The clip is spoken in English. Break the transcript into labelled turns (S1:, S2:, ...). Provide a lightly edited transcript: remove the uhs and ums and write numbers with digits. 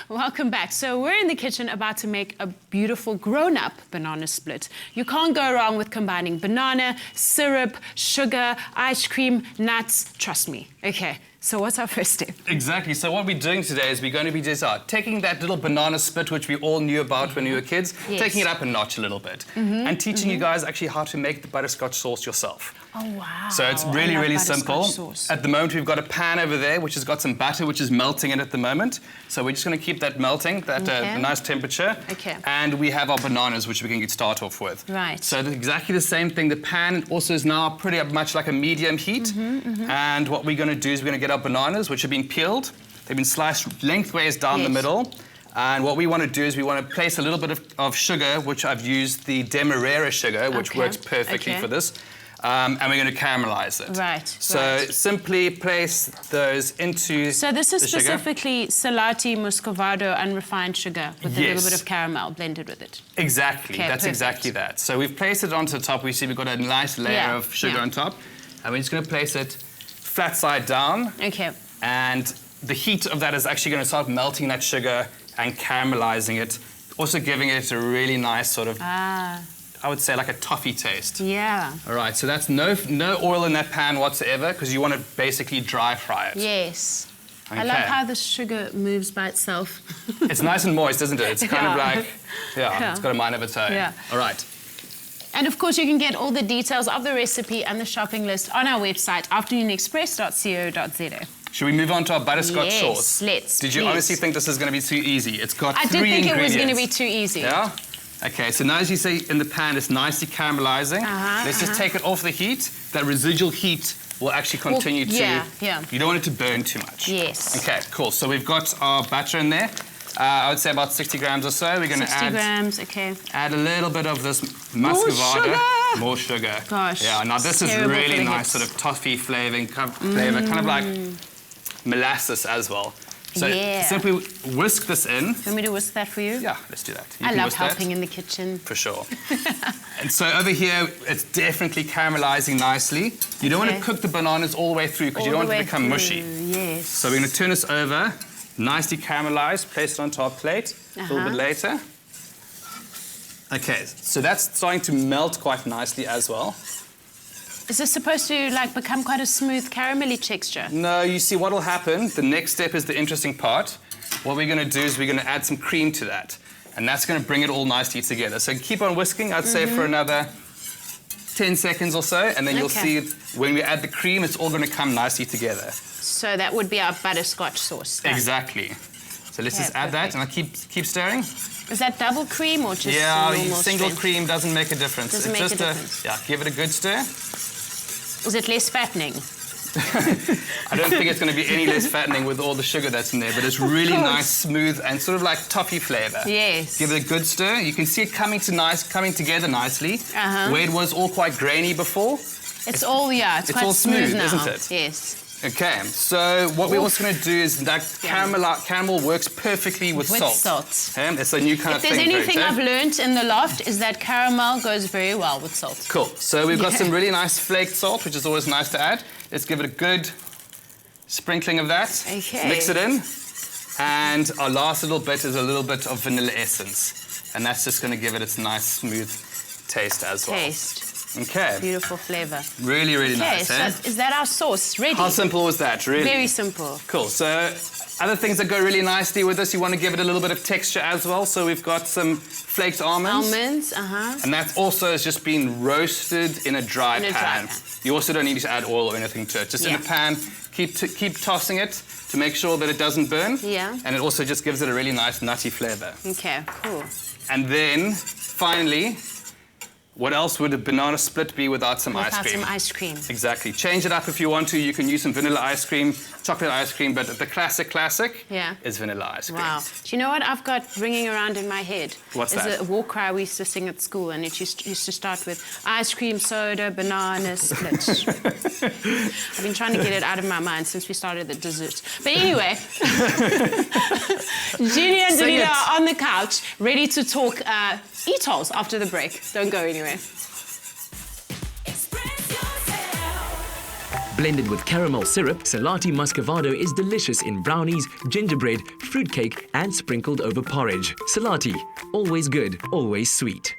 S1: Welcome back. So we're in the kitchen about to make a beautiful grown-up banana split. You can't go wrong with combining banana, syrup, sugar, ice cream, nuts. Trust me. Okay, so what's our first step?
S2: Exactly. So what we're doing today is we're going to be just taking that little banana split, which we all knew about when we were kids, taking it up a notch a little bit, and teaching you guys actually how to make the butterscotch sauce yourself.
S1: Oh, wow.
S2: So it's really, really simple.
S1: Sauce.
S2: At the moment, we've got a pan over there, which has got some butter, which is melting in at the moment. So we're just going to keep that melting, at a nice temperature.
S1: Okay.
S2: And we have our bananas, which we can start off with.
S1: Right.
S2: So exactly the same thing. The pan also is now pretty much like a medium heat. And what we're going to do is we're going to get our bananas, which have been peeled. They've been sliced lengthways down the middle. And what we want to do is we want to place a little bit of sugar, which I've used the Demerara sugar, which works perfectly for this. And we're going to caramelize it.
S1: Right.
S2: So simply place those into
S1: So this is
S2: the sugar.
S1: specifically Selati Muscovado unrefined sugar with a little bit of caramel blended with it.
S2: Exactly. That's exactly that. So we've placed it onto the top. We see we've got a nice layer of sugar on top. And we're just going to place it flat side down.
S1: Okay.
S2: And the heat of that is actually going to start melting that sugar and caramelizing it, also giving it a really nice sort of I would say like a toffee taste.
S1: Yeah.
S2: All right, so that's no oil in that pan whatsoever because you want to basically dry fry it.
S1: Yes.
S2: Okay.
S1: I love how the sugar moves by itself.
S2: It's nice and moist, isn't it? It's kind of like, it's got a mind of its own.
S1: Yeah.
S2: All right.
S1: And of course, you can get all the details of the recipe and the shopping list on our website, afternoonexpress.co.za.
S2: Should we move on to our butterscotch sauce?
S1: Let's.
S2: Did you honestly think this is going to be too easy? It's got
S1: I
S2: three
S1: did think
S2: ingredients.
S1: it was going to be too easy.
S2: Yeah? Okay, so now as you see in the pan, it's nicely caramelizing. Let's just take it off the heat. That residual heat will actually continue to...
S1: Yeah.
S2: You don't want it to burn too much.
S1: Yes.
S2: Okay, cool. So we've got our butter in there. I would say about 60 grams or so. We're going to add...
S1: 60 grams, okay.
S2: Add a little bit of this muscovado. More sugar.
S1: Gosh.
S2: Yeah, now this is really nice sort of toffee flavor, kind of like molasses as well. So simply whisk this in.
S1: You want me to whisk that for you?
S2: Yeah, let's do that.
S1: I love helping in the kitchen.
S2: For sure. And so over here, it's definitely caramelizing nicely. You don't want to cook the bananas all the way through because you don't want it to become mushy.
S1: Yes.
S2: So we're going to turn this over, nicely caramelized, place it onto our plate a little bit later. Okay, so that's starting to melt quite nicely as well.
S1: Is this supposed to become quite a smooth caramelly texture?
S2: No, you see what will happen, the next step is the interesting part. What we're going to do is we're going to add some cream to that. And that's going to bring it all nicely together. So keep on whisking, I'd say for another 10 seconds or so. And then you'll see when we add the cream, it's all going to come nicely together.
S1: So that would be our butterscotch sauce.
S2: Exactly. So let's just add that and I'll keep stirring.
S1: Is that double cream or just normal
S2: single cream doesn't make a difference.
S1: Doesn't make a difference.
S2: Give it a good stir.
S1: Is it less fattening?
S2: I don't think it's going to be any less fattening with all the sugar that's in there, but it's really nice, smooth, and sort of like toffee flavour.
S1: Yes.
S2: Give it a good stir. You can see it coming together nicely. Where it was all quite grainy before.
S1: It's quite
S2: all smooth
S1: now.
S2: Isn't it?
S1: Yes.
S2: Okay, so what we're also going to do is that caramel works perfectly with salt. It's a new kind of thing.
S1: If there's anything I've learned in the loft is that caramel goes very well with salt.
S2: Cool. So we've got some really nice flaked salt, which is always nice to add. Let's give it a good sprinkling of that.
S1: Okay.
S2: Mix it in. And our last little bit is a little bit of vanilla essence. And that's just going to give it its nice, smooth taste as well. Okay.
S1: Beautiful flavour.
S2: Really, really nice.
S1: So is that our sauce ready?
S2: How simple was that, really?
S1: Very simple.
S2: Cool. So other things that go really nicely with this, you want to give it a little bit of texture as well. So we've got some flaked almonds. And that also has just been roasted in a dry pan. You also don't need to add oil or anything to it. Just in a pan, keep tossing it to make sure that it doesn't burn.
S1: Yeah.
S2: And it also just gives it a really nice nutty flavour.
S1: Okay, cool.
S2: And then, finally, what else would a banana split be without some ice cream?
S1: Without some ice cream.
S2: Exactly. Change it up if you want to. You can use some vanilla ice cream, chocolate ice cream, but the classic is vanilla ice cream.
S1: Wow. Do you know what I've got ringing around in my head?
S2: What's that?
S1: It's a war cry we used to sing at school, and it used to start with ice cream, soda, banana, split. I've been trying to get it out of my mind since we started the dessert. But anyway, Julie and Danita are on the couch, ready to talk eat-alls after the break. Don't go anywhere.
S3: Blended with caramel syrup, Selati Muscovado is delicious in brownies, gingerbread, fruitcake, and sprinkled over porridge. Selati, always good, always sweet.